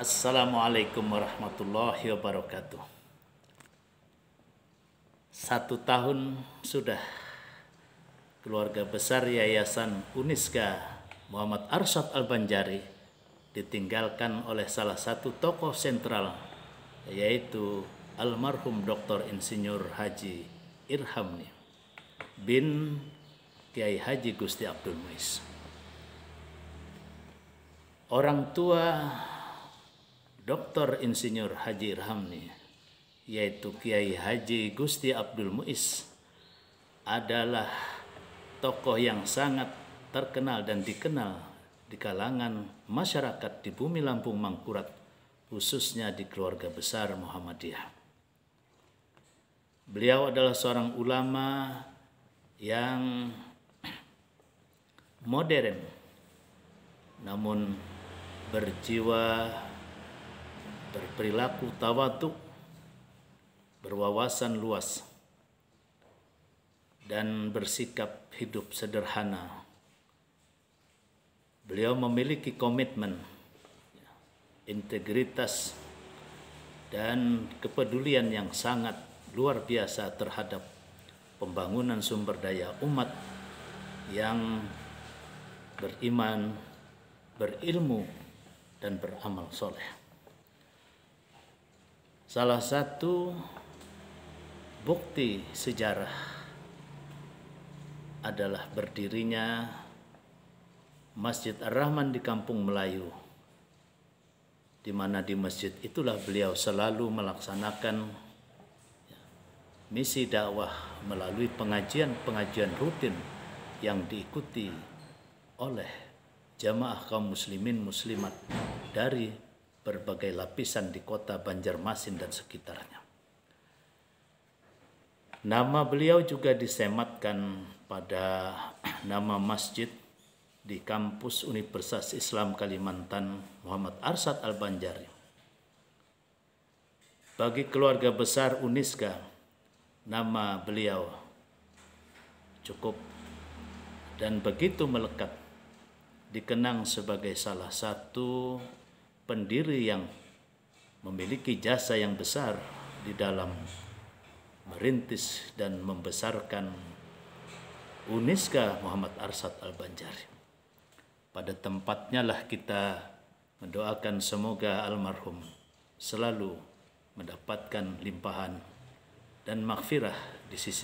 Assalamualaikum warahmatullahi wabarakatuh. 1 tahun sudah keluarga besar Yayasan Uniska Muhammad Arsyad Al-Banjari ditinggalkan oleh salah satu tokoh sentral, yaitu almarhum Dr. Insinyur Haji Irhamni bin Kiai Haji Gusti Abdul Muiz. Orang tua Dr. Insinyur Haji Irhamni, yaitu Kiai Haji Gusti Abdul Muiz, adalah tokoh yang sangat terkenal dan dikenal di kalangan masyarakat di bumi Lampung Mangkurat, khususnya di keluarga besar Muhammadiyah. Beliau adalah seorang ulama yang modern, namun berjiwa, berperilaku tawadhu, berwawasan luas, dan bersikap hidup sederhana. Beliau memiliki komitmen, integritas, dan kepedulian yang sangat luar biasa terhadap pembangunan sumber daya umat yang beriman, berilmu, dan beramal soleh. Salah satu bukti sejarah adalah berdirinya Masjid Ar-Rahman di Kampung Melayu, di mana di masjid itulah beliau selalu melaksanakan misi dakwah melalui pengajian-pengajian rutin yang diikuti oleh jamaah kaum muslimin muslimat dari berbagai lapisan di kota Banjarmasin dan sekitarnya. Nama beliau juga disematkan pada nama masjid di kampus Universitas Islam Kalimantan Muhammad Arsyad Al-Banjari. Bagi keluarga besar Uniska, nama beliau cukup dan begitu melekat, dikenang sebagai salah satu pendiri yang memiliki jasa yang besar di dalam merintis dan membesarkan Uniska Muhammad Arsyad Al-Banjari. Pada tempatnya lah kita mendoakan semoga almarhum selalu mendapatkan limpahan dan maghfirah di sisi Allah.